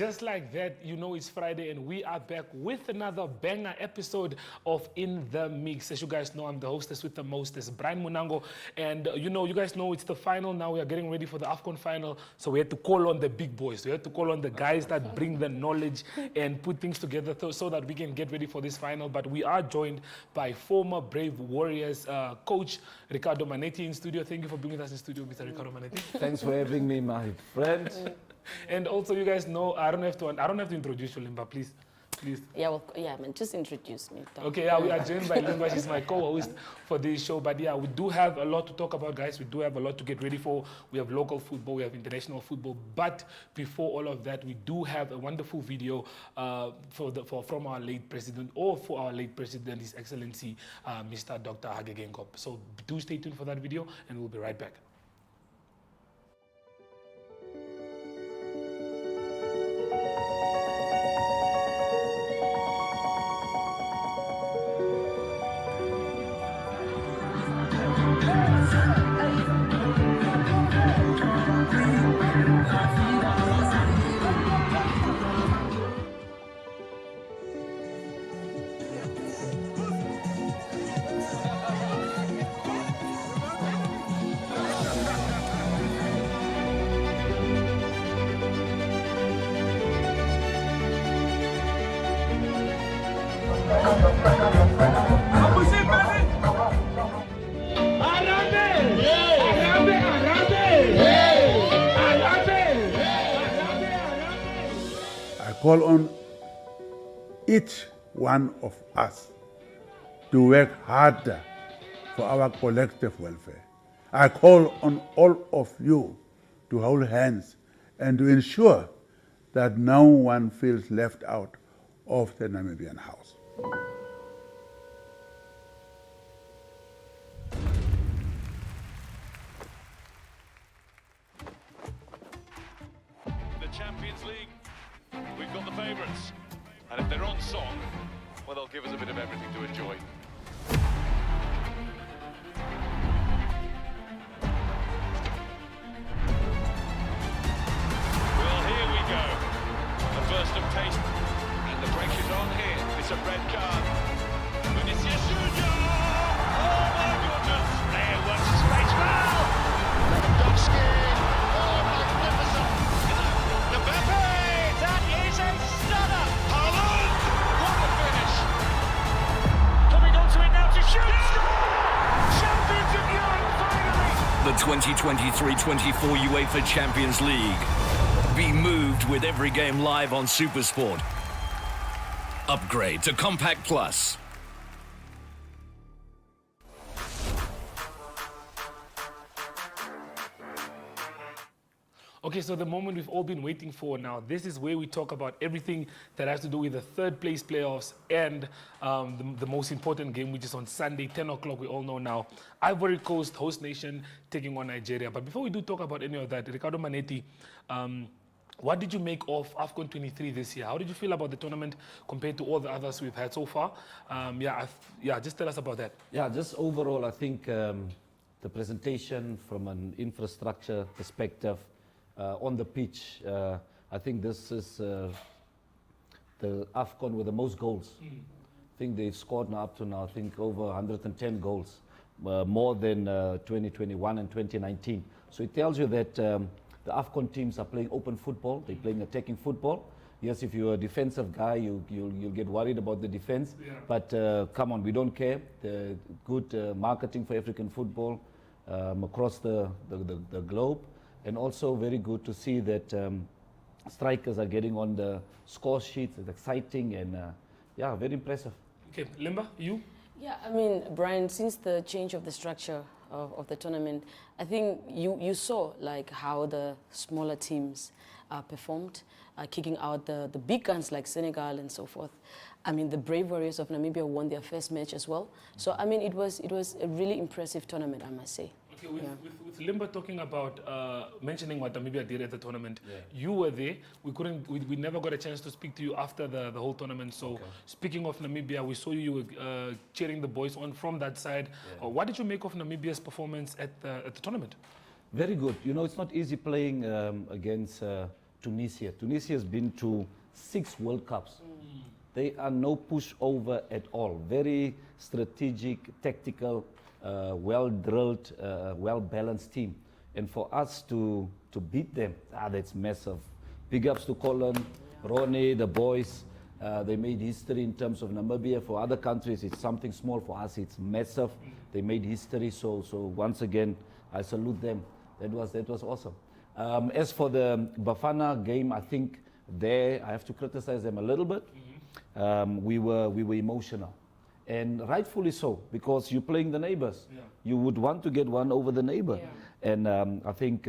just like that, you know it's Friday and we are back with another banger episode of In The Mix. As you guys know, I'm the hostess with the mostest, Brian Munango. And you guys know it's the final now. We are getting ready for the AFCON final. So we had to call on the big boys. We had to call on the guys that bring the knowledge and put things together so that we can get ready for this final. But we are joined by former Brave Warriors coach Ricardo Mannetti in studio. Thank you for being with us in studio, Mr. Ricardo Mannetti. Thanks for having me, my friend. And also, you guys know I don't have to introduce you, Limba, please. Yeah, well, yeah, man, just introduce me. Okay, yeah, we are joined by Limba. She's my co-host for this show. But yeah, we do have a lot to talk about, guys. We do have a lot to get ready for. We have local football, we have international football. But before all of that, we do have a wonderful video from our late president, or for our late president, His Excellency, Mr. Dr. Hage Geingob. So do stay tuned for that video, and we'll be right back. Call on each one of us to work harder for our collective welfare. I call on all of you to hold hands and to ensure that no one feels left out of the Namibian house. The Champions League. We've got the favourites, and if they're on song, well, they'll give us a bit of everything to enjoy. Well, here we go. A burst of taste, and the pressure's on here. It's a red card. Vinicius Junior! Oh my goodness! There was space foul! Lewandowski! Oh, magnificent! Mbappe! That is a stunner! Haaland! What a finish! Coming onto it now to shoot! Champions of Europe, finally! The 2023-24 UEFA Champions League. Be moved with every game live on SuperSport. Upgrade to Compact Plus. Okay, so the moment we've all been waiting for now, this is where we talk about everything that has to do with the third place playoffs and the most important game, which is on Sunday, 10 o'clock, we all know now. Ivory Coast, host nation, taking on Nigeria. But before we do talk about any of that, Ricardo Mannetti, what did you make of AFCON23 this year? How did you feel about the tournament compared to all the others we've had so far? Just tell us about that. Yeah, just overall, I think the presentation from an infrastructure perspective, on the pitch, I think this is the AFCON with the most goals. I think they've scored now up to now, I think over 110 goals, more than 2021 and 2019. So it tells you that the AFCON teams are playing open football, they're playing attacking football. Yes, if you're a defensive guy, you'll get worried about the defense, but come on, we don't care. The good marketing for African football across the globe. And also very good to see that strikers are getting on the score sheets. It's exciting and very impressive. Okay, Limba, you? Yeah, I mean, Brian, since the change of the structure of the tournament, I think you saw like how the smaller teams performed, kicking out the big guns like Senegal and so forth. I mean, the Brave Warriors of Namibia won their first match as well. So, I mean, it was a really impressive tournament, I must say. Okay, with Limba talking about mentioning what Namibia did at the tournament, you were there. We never got a chance to speak to you after the whole tournament. So speaking of Namibia, we saw you were cheering the boys on from that side. What did you make of Namibia's performance at the tournament? Very good. You know, it's not easy playing against Tunisia. Tunisia has been to 6 World Cups. They are no pushover at all. Very strategic, tactical, well-drilled, well-balanced team. And for us to beat them, that's massive. Big ups to Colin, Ronnie, the boys. They made history in terms of Namibia. For other countries, it's something small. For us, it's massive. They made history. So once again, I salute them. That was awesome. As for the Bafana game, I think there I have to criticize them a little bit. We were emotional, and rightfully so, because you're playing the neighbors. Yeah. You would want to get one over the neighbor, and I think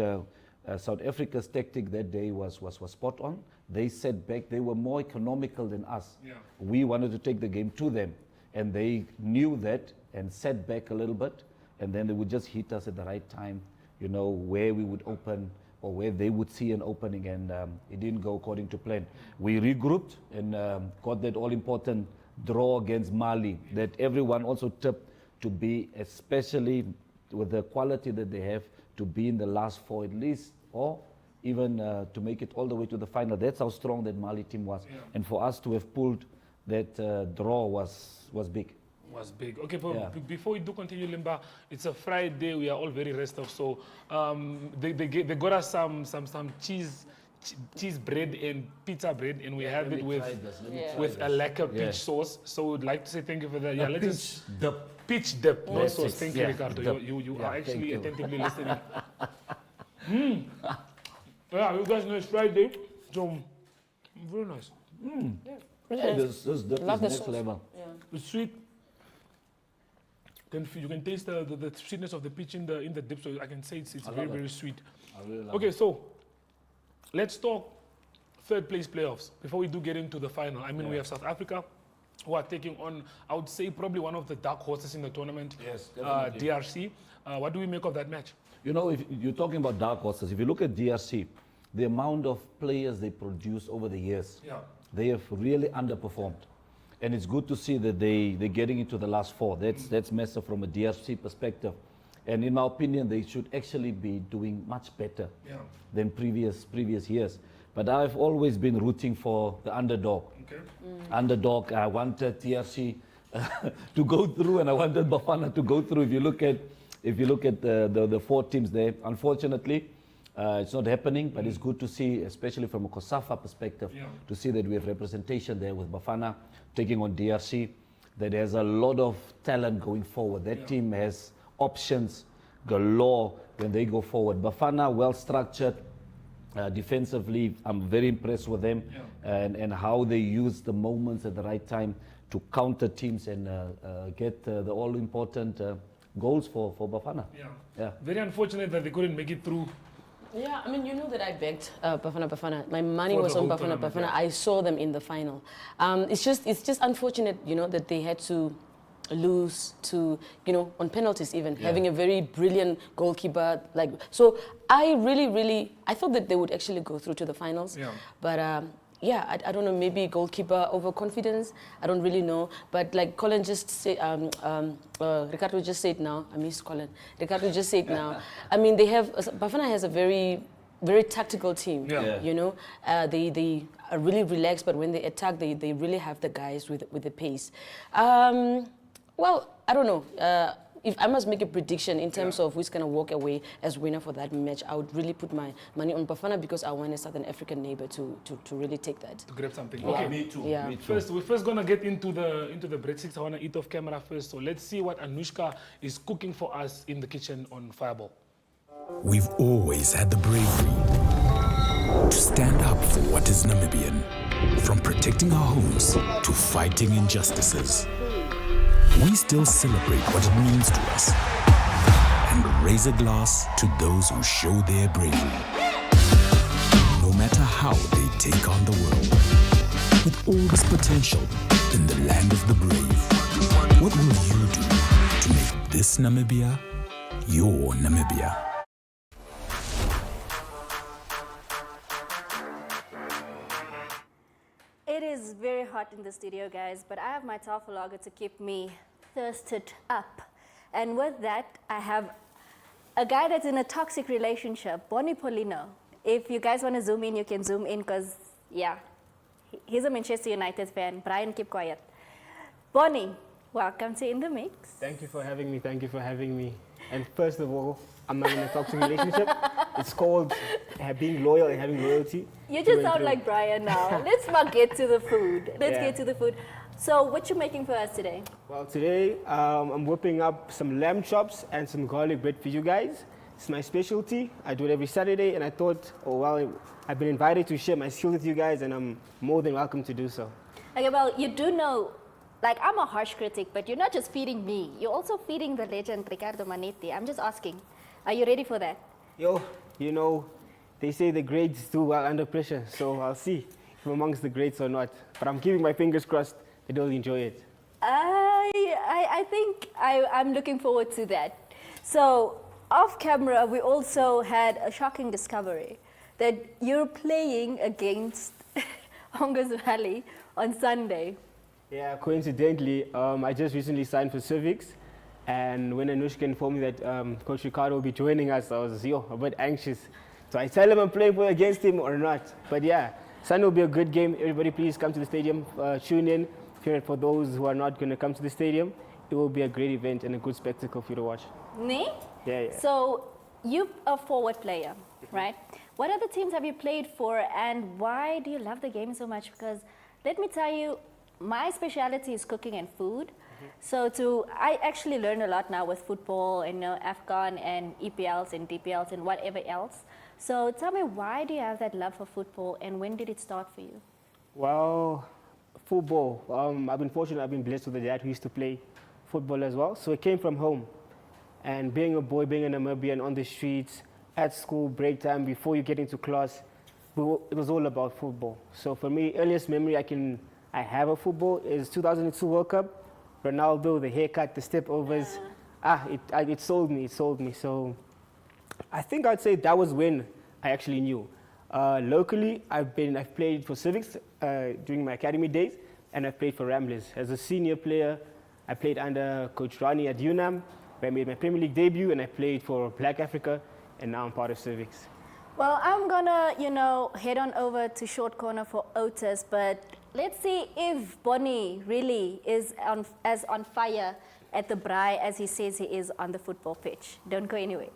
South Africa's tactic that day was spot on. They sat back. They were more economical than us. Yeah. We wanted to take the game to them, and they knew that and sat back a little bit, and then they would just hit us at the right time, you know, where we would open or where they would see an opening, and it didn't go according to plan. We regrouped and got that all-important draw against Mali that everyone also tipped to be, especially with the quality that they have, to be in the last 4 at least, or even to make it all the way to the final. That's how strong that Mali team was. Yeah. And for us to have pulled that draw was big. Was big. Okay, but Yeah. before we do continue, Limba, it's a Friday. We are all very rested. So they got us some cheese bread and pizza bread, and we have it with a lekker peach sauce. So we'd like to say thank you for that. Yeah, let's just peach dip, no Yes, sauce. yes. Thank Yeah, you, Ricardo. dip. You Yeah, are actually thank you. attentively listening. Yeah, you guys know it's Friday, so very nice. This dip Love the is next sauce. level. It's sweet. You can taste the sweetness of the peach in the dip, so I can say it's very, very sweet. I really love Okay, so let's talk third place playoffs before we do get into the final. I mean, we have South Africa who are taking on, I would say, probably one of the dark horses in the tournament, Yes, definitely. DRC. What do we make of that match? You know, if you're talking about dark horses, if you look at DRC, the amount of players they produce over the years, they have really underperformed. And it's good to see that they're getting into the last 4. That's massive from a DRC perspective. And in my opinion, they should actually be doing much better than previous years. But I've always been rooting for the underdog. Okay. Underdog, I wanted DRC to go through, and I wanted Bafana to go through. If you look at the 4 teams there, unfortunately, it's not happening. But it's good to see, especially from a COSAFA perspective, to see that we have representation there with Bafana taking on DRC. That has a lot of talent going forward. That team has options galore when they go forward. Bafana, well structured. Defensively, I'm very impressed with them and how they use the moments at the right time to counter teams and get the all-important goals for Bafana. Yeah. Very unfortunate that they couldn't make it through. Yeah, I mean, you know that I backed Bafana. My money For was the on whole Bafana. tournament, I saw them in the final. It's just unfortunate, you know, that they had to lose to, you know, on penalties even, having a very brilliant goalkeeper. So I really thought that they would actually go through to the finals. But I don't know, maybe goalkeeper overconfidence. I don't really know. But like Colin just said, Ricardo just said now, I miss Colin. Ricardo just said now, I mean, Bafana has a very tactical team, you know. They are really relaxed, but when they attack, they really have the guys with the pace. Well, I don't know. If I must make a prediction in terms of who's going to walk away as winner for that match, I would really put my money on Bafana because I want a Southern African neighbor to really take that. To grab something. Yeah. Okay. Me too. Yeah. Me too. We're first gonna get into the breadsticks. I wanna eat off camera first. So let's see what Anushka is cooking for us in the kitchen on Fireball. We've always had the bravery to stand up for what is Namibian, from protecting our homes to fighting injustices. We still celebrate what it means to us and raise a glass to those who show their bravery. No matter how they take on the world, with all this potential in the land of the brave, what will you do to make this Namibia your Namibia? It is very hot in the studio, guys, but I have my tafel lager to keep me thirsted up. And with that, I have a guy that's in a toxic relationship, Bonny Paulino. If you guys want to zoom in, you can zoom in because, yeah, he's a Manchester United fan. Brian, keep quiet. Bonny, welcome to In the Mix. Thank you for having me. Thank you for having me. And first of all, I'm not in a toxic relationship. It's called being loyal and having loyalty. You just sound like Brian now. Let's not get to the food. Let's get to the food. So, what you making for us today? Well, today I'm whipping up some lamb chops and some garlic bread for you guys. It's my specialty. I do it every Saturday, and I thought, oh well, I've been invited to share my skills with you guys, and I'm more than welcome to do so. Okay, well, you do know, like, I'm a harsh critic, but you're not just feeding me. You're also feeding the legend Ricardo Mannetti. I'm just asking, are you ready for that? Yo, you know, they say the greats do well under pressure, so I'll see if I'm amongst the greats or not. But I'm keeping my fingers crossed that they'll enjoy it. I think I'm looking forward to that. So, off camera, we also had a shocking discovery that you're playing against Hongos Valley on Sunday. Yeah, coincidentally, I just recently signed for Civics, and when Anushka informed me that Coach Ricardo will be joining us, I was a bit anxious. So I tell him I'm playing against him or not. But yeah, Sunday will be a good game. Everybody please come to the stadium, tune in. For those who are not going to come to the stadium, it will be a great event and a good spectacle for you to watch. Nee? Yeah. So, you're a forward player, right? What other teams have you played for, and why do you love the game so much? Because let me tell you, my specialty is cooking and food. So I actually learn a lot now with football and AFCON and EPLs and DPLs and whatever else. So tell me, why do you have that love for football, and when did it start for you? Well, football. I've been fortunate. I've been blessed with a dad who used to play football as well. So it came from home. And being a boy, being a Namibian on the streets, at school, break time, before you get into class, it was all about football. So for me, earliest memory I have of football is 2002 World Cup. Ronaldo, the haircut, the step overs. It sold me. So I think I'd say that was when I actually knew. Locally, I've played for Civics during my academy days, and I've played for Ramblers. As a senior player, I played under Coach Rani at UNAM, where I made my Premier League debut, and I played for Black Africa, and now I'm part of Civics. Well, I'm gonna, head on over to short corner for Otis, but let's see if Bonny really is as on fire at the braai as he says he is on the football pitch. Don't go anywhere.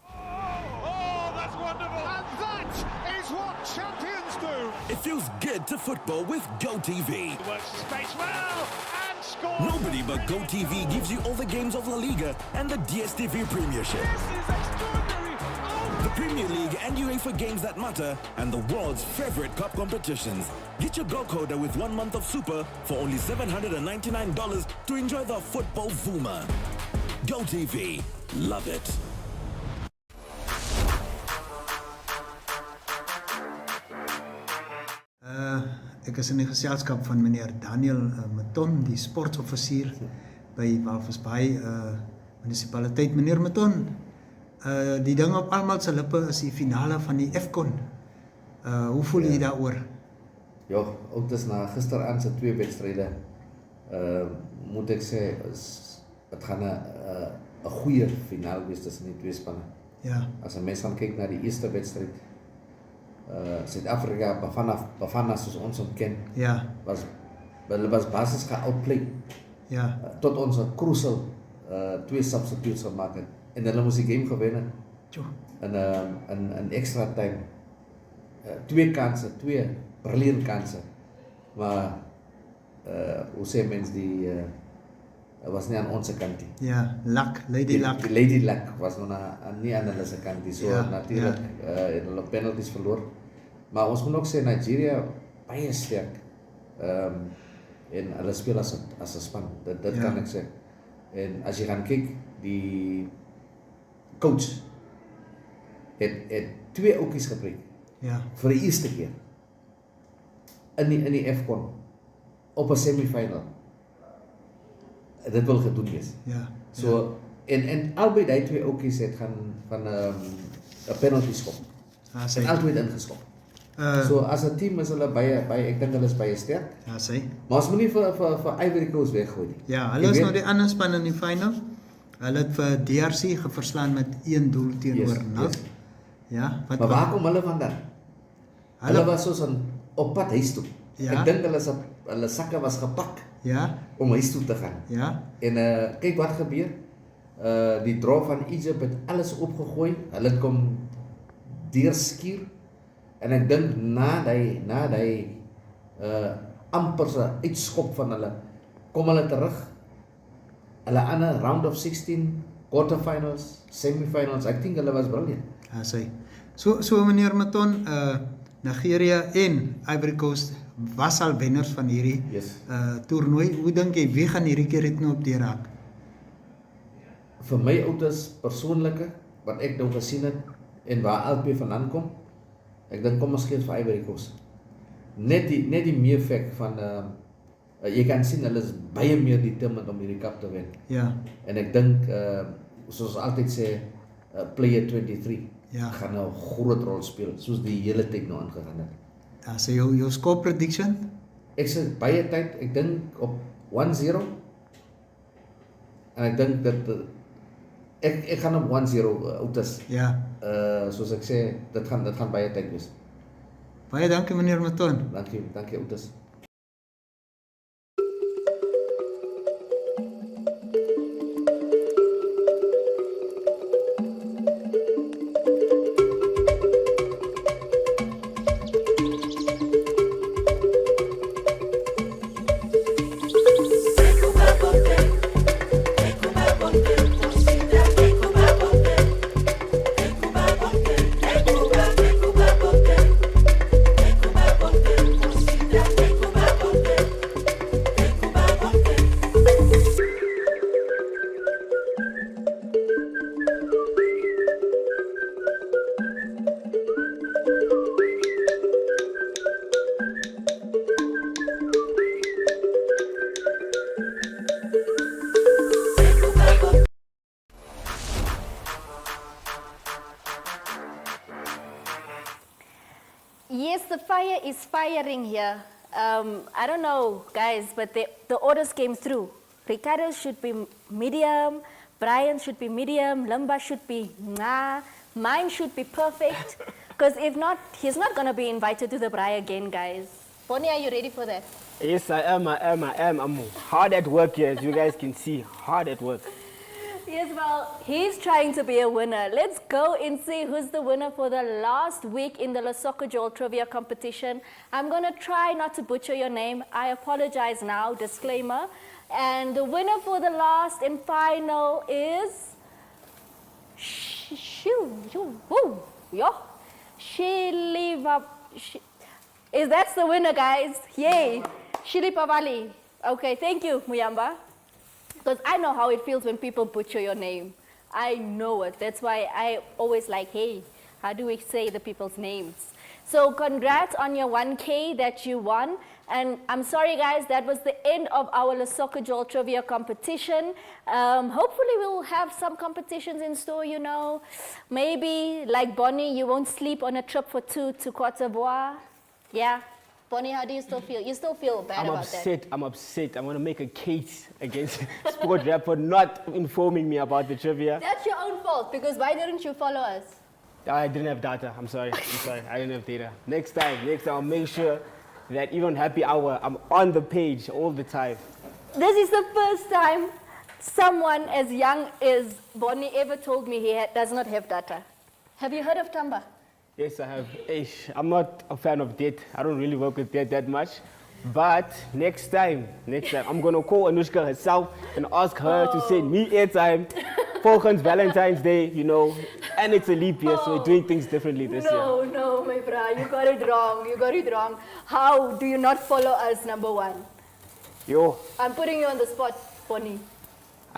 Oh, that's wonderful. And that is what champions do. It feels good to football with GoTV. Works the space well and scores. Nobody but GoTV gives you all the games of La Liga and the DStv Premiership. This is extraordinary. Oh. The Premier League and UEFA games that matter, and the world's favorite cup competitions. Get your Go Coder with 1 month of Super for only $799 to enjoy the football Vuma. GoTV. Love it. Ek is in die geselskap van meneer Daniel Maton, die sportoffisier by Walvisbaai munisipaliteit. Meneer Maton, die ding op almal se lippe is die finale van die AFCON. Hoe voel jy daaroor? Ja, ook dus na gisteraand se 2 wedstryde, moet ek sê het gaan 'n goeie finaal wees tussen die 2 spanne. Ja. As 'n mens gaan kyk na die eerste wedstryd, Suid-Afrika, Bafana soos ons hom ken, hulle was basies geoutplay. Ja. Tot ons 'n crucial 2 substitutes gemaak het, en hulle moes die game gewen het. In extra time. 2 kanse, 2 brilliant kanse, maar hoe sê mens die was nie aan ons kant nie. Ja, luck, Lady Luck. Lady Luck was nog nie aan hulle se kant nie. So natuurlik het hulle penalties verloor. Maar ons moet ook sê Nigeria baie sterk. En hulle speel as 'n span. Dit kan ek sê. En as jy gaan kyk, die coach het 2 oukies gebruik. Ja. Vir die eerste keer in die AFCON op 'n semifinal. Dit wil gedoen wees. Ja. So en albei die 2 oukies het gaan van 'n penalty skop. En albei het ingeskop. So as 'n team is hulle baie ek dink hulle is baie sterk. Ja, sê. Maar ons moet nie vir Ivory Coast weggooi nie. Ja, hulle is nou die ander span in die final. Hulle het vir DRC geverslaan met 1 doel teenoor 0. Ja, wat Maar waar kom hulle vandaan? Hulle was soos op pad huis toe. Ja. Ek dink hulle sakke was gepak Ja, om huis toe te gaan. ja, En kyk wat gebeur. Die draw van Egypt het alles opgegooi. Hulle het kom deurskuur. En ek dink na die amper se uitskop van hulle, kom hulle terug. Hulle ander round of 16, quarterfinals, semifinals. Ek dink hulle was brilliant. ja, sê. So meneer Maton, Nigeria en Ivory Coast was al wenners van hierdie toernooi. Hoe dink jy, wie gaan hierdie keer dit nou op die raak? Vir my ouders persoonlike, wat ek nou gesien het en waar albei vandaan kom, ek dink kom ons gee vir Ivory Coast. Net die meerfek van jy kan sien hulle is baie meer determined om hierdie cup te wen. Ja. En ek dink soos altyd sê player 23 gaan nou 'n groot rol speel soos die hele tyd nou aangegaan het. Ja, sê jou score prediction? Ek sê baie tyd, ek dink op 1-0. En ek dink dat ek gaan op 1-0 ouders. Ja. Soos ek sê, dit gaan baie tyd wees. Baie dankie meneer Maton. Dankie ouders. Yes, the fire is firing here. I don't know, guys, but the orders came through. Ricardo should be medium, Brian should be medium, Lumba should be nah, mine should be perfect. Because if not, he's not going to be invited to the braai again, guys. Bonny, are you ready for that? Yes, I am. I'm hard at work here, as you guys can see. Hard at work. Yes, well, he's trying to be a winner. Let's go and see who's the winner for the last week in the Lesotho Joel Trivia Competition. I'm going to try not to butcher your name. I apologize now, disclaimer. And the winner for the last and final is... Is that's the winner, guys? Yay! Shilipavali. Okay, thank you, Muyamba. Because I know how it feels when people butcher your name. I know it. That's why I always like, hey, how do we say the people's names? So congrats on your 1K that you won. And I'm sorry, guys, that was the end of our Lesotho Joel Trivia competition. Hopefully we'll have some competitions in store, you know. Maybe, like Bonny, you won't sleep on a trip for 2 to Cote d'Ivoire. Yeah. Bonny, how do you still feel? You still feel bad about that? I'm upset. I'm going to make a case against Sport Rap for not informing me about the trivia. That's your own fault, because why didn't you follow us? I didn't have data. I'm sorry. I didn't have data. Next time I'll make sure that even happy hour, I'm on the page all the time. This is the first time someone as young as Bonny ever told me he does not have data. Have you heard of Tamba? Yes, I have. I'm not a fan of debt. I don't really work with debt that much. But next time, I'm going to call Anushka herself and ask her to send me airtime. Volgens Valentine's Day, you know, and it's a leap year, so we're doing things differently this year. No, my brah, you got it wrong. How do you not follow us, number one? Yo. I'm putting you on the spot, Bonny.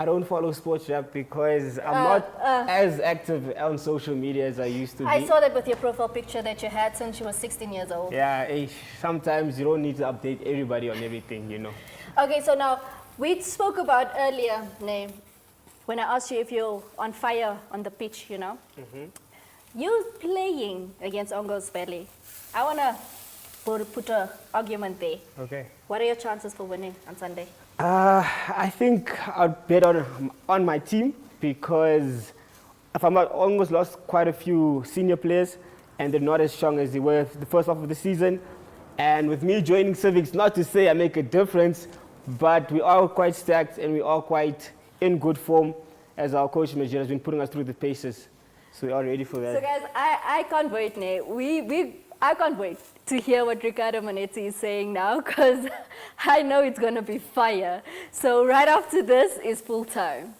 I don't follow Sports Rap because I'm not as active on social media as I used to be. I saw that with your profile picture that you had since you were 16 years old. Yeah, sometimes you don't need to update everybody on everything, you know. Okay, so now, we spoke about earlier, when I asked you if you're on fire on the pitch, you know. You're playing against Ongo's Valley. I want to put an argument there. Okay. What are your chances for winning on Sunday? I think I'd bet on my team because if I'm not, almost lost quite a few senior players, and they're not as strong as they were the first half of the season. And with me joining Civics, not to say I make a difference, but we are quite stacked and we are quite in good form, as our coach Major has been putting us through the paces. So we are ready for that. So guys, I can't wait, Nate. I can't wait to hear what Ricardo Mannetti is saying now, because I know it's going to be fire. So right after this is full time.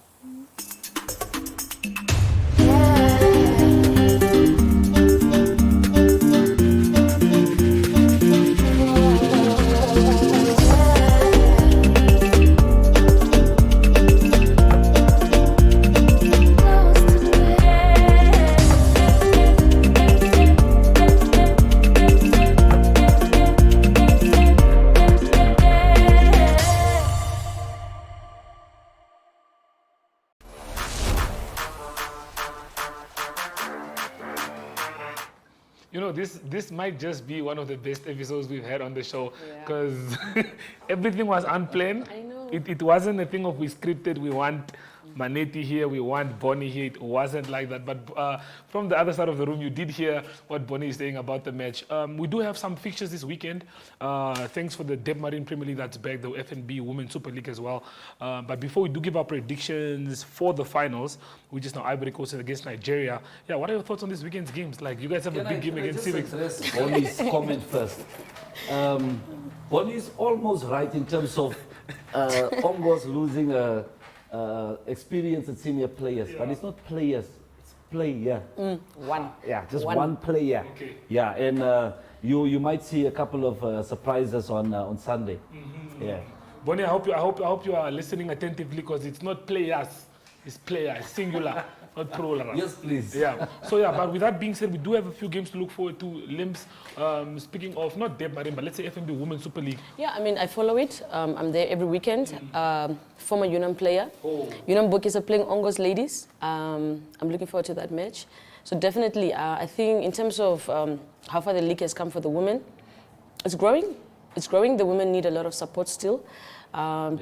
You know, this might just be one of the best episodes we've had on the show, because everything was unplanned. I know. It wasn't a thing of we scripted, we want Mannetti here, we want Bonny here. It wasn't like that. But from the other side of the room, you did hear what Bonny is saying about the match. We do have some fixtures this weekend. Thanks for the Debmarine Premier League that's back, the FNB Women Super League as well. But before we do give our predictions for the finals, which is now Ivory Coast against Nigeria. Yeah, what are your thoughts on this weekend's games? Like, you guys have a big game against Civics. Bonny's comment first. Bonny's almost right in terms of almost losing experienced senior players, but it's not players, it's player. One. Yeah, just one player. Okay. Yeah, and you might see a couple of surprises on Sunday. Yeah. Bonny, I hope you are listening attentively, because it's not players, it's players, singular, not plural. Yes, please. Yeah. So yeah, but with that being said, we do have a few games to look forward to. Limbs, speaking of not Debmarine, but let's say FNB Women Super League. Yeah, I mean, I follow it. I'm there every weekend. Former Unam player. Unam Bokis are playing Ongos ladies. I'm looking forward to that match. So definitely, I think in terms of how far the league has come for the women, it's growing. It's growing. The women need a lot of support still.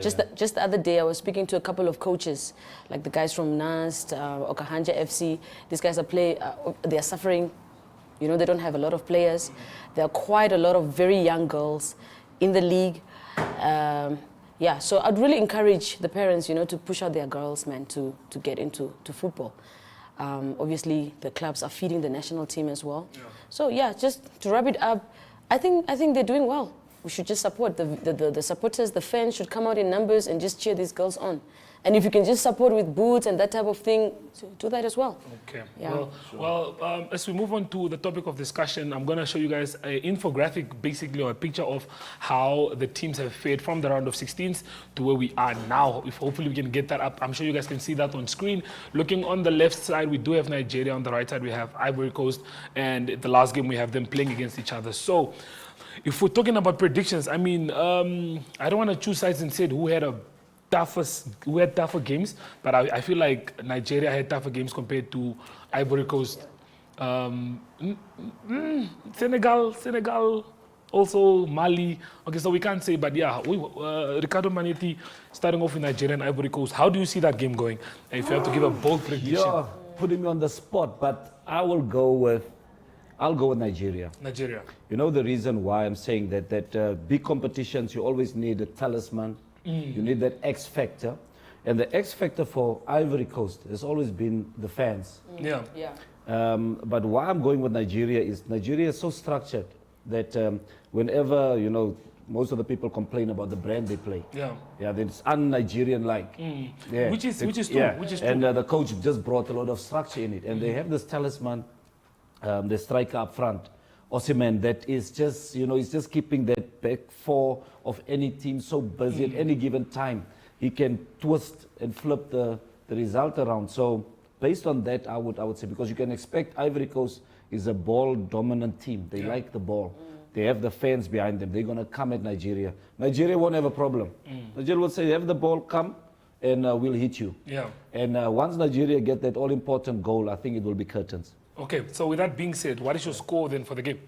Just the other day, I was speaking to a couple of coaches, like the guys from NAST, Okahanja FC. These guys they are suffering. You know, they don't have a lot of players. There are quite a lot of very young girls in the league. Yeah, so I'd really encourage the parents, you know, to push out their girls, man, to get into football. Obviously, the clubs are feeding the national team as well. Yeah. So yeah, just to wrap it up, I think they're doing well. We should just support the supporters, the fans should come out in numbers and just cheer these girls on. And if you can just support with boots and that type of thing, do that as well. Okay. Yeah. Well, as we move on to the topic of discussion, I'm going to show you guys an infographic, basically, or a picture of how the teams have fared from the round of 16s to where we are now. If hopefully we can get that up, I'm sure you guys can see that on screen. Looking on the left side, we do have Nigeria. On the right side, we have Ivory Coast. And the last game, we have them playing against each other. So, if we're talking about predictions, I mean, I don't want to choose sides and say who had tougher games, but I feel like Nigeria had tougher games compared to Ivory Coast. Senegal, also Mali. Okay, so we can't say, but yeah, Ricardo Mannetti starting off with Nigeria and Ivory Coast. How do you see that game going? If you have to give a bold prediction. You're putting me on the spot, but I'll go with Nigeria. Nigeria. You know the reason why I'm saying that big competitions, you always need a talisman. You need that X factor. And the X factor for Ivory Coast has always been the fans. Yeah. But why I'm going with Nigeria is so structured that whenever, you know, most of the people complain about the brand they play. Yeah, it's un-Nigerian-like. Yeah. Which is true. And the coach just brought a lot of structure in it. And they have this talisman, the striker up front, Osimhen, that is just, you know, he's just keeping that back four of any team so busy at any given time. He can twist and flip the result around. So based on that, I would say, because you can expect Ivory Coast is a ball-dominant team. They like the ball. They have the fans behind them. They're going to come at Nigeria. Nigeria won't have a problem. Nigeria will say, have the ball, come, and we'll hit you. Yeah. And once Nigeria get that all-important goal, I think it will be curtains. Okay, so with that being said, what is your score then for the game?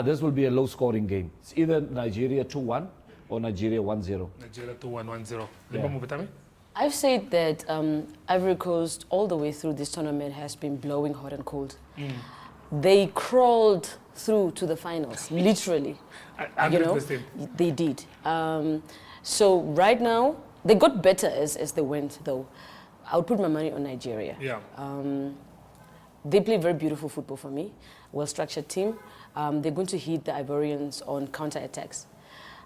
This will be a low-scoring game. It's either Nigeria 2-1 or Nigeria 1-0. Nigeria 2-1, 1-0. Yeah. I've said that Ivory Coast all the way through this tournament has been blowing hot and cold. They crawled through to the finals, literally. You know, they did. So right now, they got better as they went, though. I would put my money on Nigeria. Yeah. They play very beautiful football for me, well-structured team. They're going to hit the Ivorians on counter-attacks.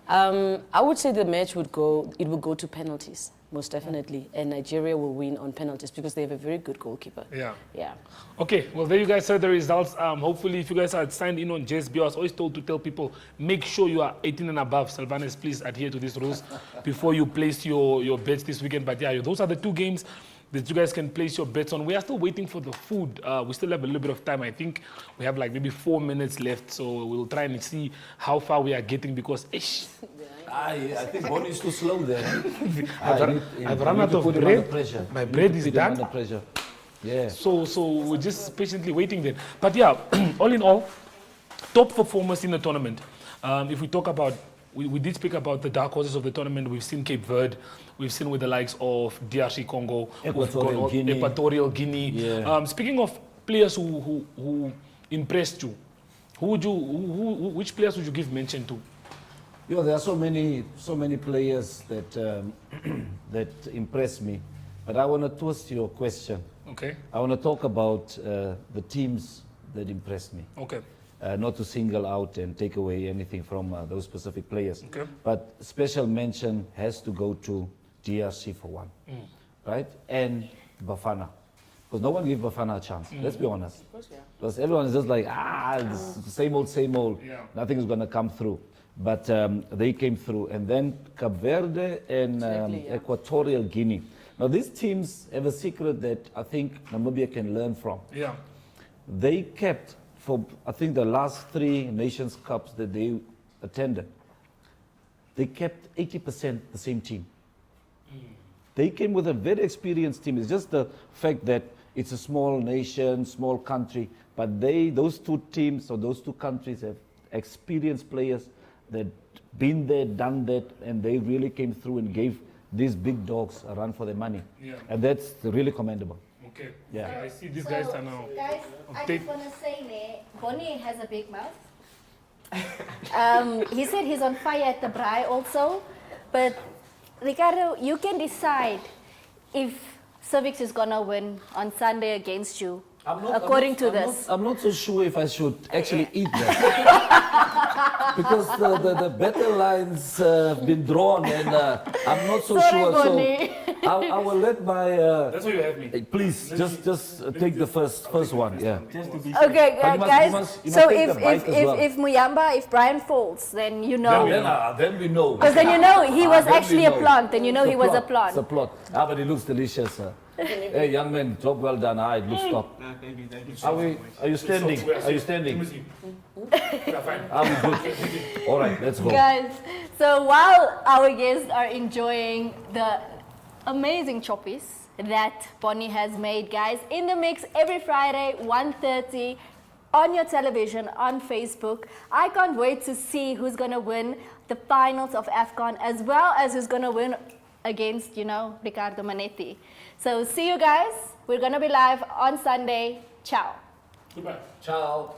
I would say the match will go to penalties, most definitely, and Nigeria will win on penalties because they have a very good goalkeeper. Yeah. Yeah. Okay, well, there you guys heard the results. Hopefully, if you guys are signed in on JSB, I was always told to tell people, make sure you are 18 and above. Sylvanus, please adhere to these rules before you place your bets this weekend. But yeah, those are the 2 games that you guys can place your bets on. We are still waiting for the food. We still have a little bit of time. I think we have like maybe 4 minutes left. So we'll try and see how far we are getting because, I think Bonny is too slow there. I've run out of bread. My bread is done. Under pressure. Yeah. So we're just patiently waiting then. But yeah, all in all, top performers in the tournament. If we talk about, we did speak about the dark horses of the tournament. We've seen Cape Verde. We've seen with the likes of DRC Congo, Equatorial Guinea. Yeah. Speaking of players who impressed you, which players would you give mention to? There are so many players that that impress me, but I want to twist your question. Okay. I want to talk about the teams that impressed me. Okay. Not to single out and take away anything from those specific players. Okay. But special mention has to go to DRC for one, right? And Bafana. Because no one gave Bafana a chance, let's be honest. Of course, yeah. Because everyone is just like, it's same old, Yeah. nothing is going to come through. But they came through. And then Cape Verde and Equatorial Guinea. Now these teams have a secret that I think Namibia can learn from. Yeah. They kept, for I think the last 3 Nations Cups that they attended, they kept 80% the same team. They came with a very experienced team. It's just the fact that it's a small nation, small country, but those 2 teams or those 2 countries have experienced players that been there, done that, and they really came through and gave these big dogs a run for their money. Yeah. And that's really commendable. Okay. Yeah. Okay, I see these guys are now. Guys, I just want to say, Bonny has a big mouth. He said he's on fire at the braai also, but Ricardo, you can decide if Civics is gonna win on Sunday against you. According to this. I'm not so sure if I should actually eat that. Because the battle lines have been drawn and I'm not so sure. Bonny. So I will let my... That's why you have me. Please, just take the first one, yeah. Okay, But guys, you must so take the bite as well. if Muyamba, if Brian falls, then you know. Then we know. Because then you know he was then we actually a know. plant, then you know It's he was a plant. It's a plot. But it looks delicious. Hey, young man, job well done. It looks top. Thank you so Are you standing? Are you standing? Are we good? All right, let's go. Guys, so while our guests are enjoying the amazing choppies that Bonny has made, guys, in the mix every Friday, 1:30 on your television, on Facebook. I can't wait to see who's going to win the finals of AFCON, as well as who's going to win against, Ricardo Mannetti. So see you guys. We're going to be live on Sunday. Ciao. Goodbye. Ciao.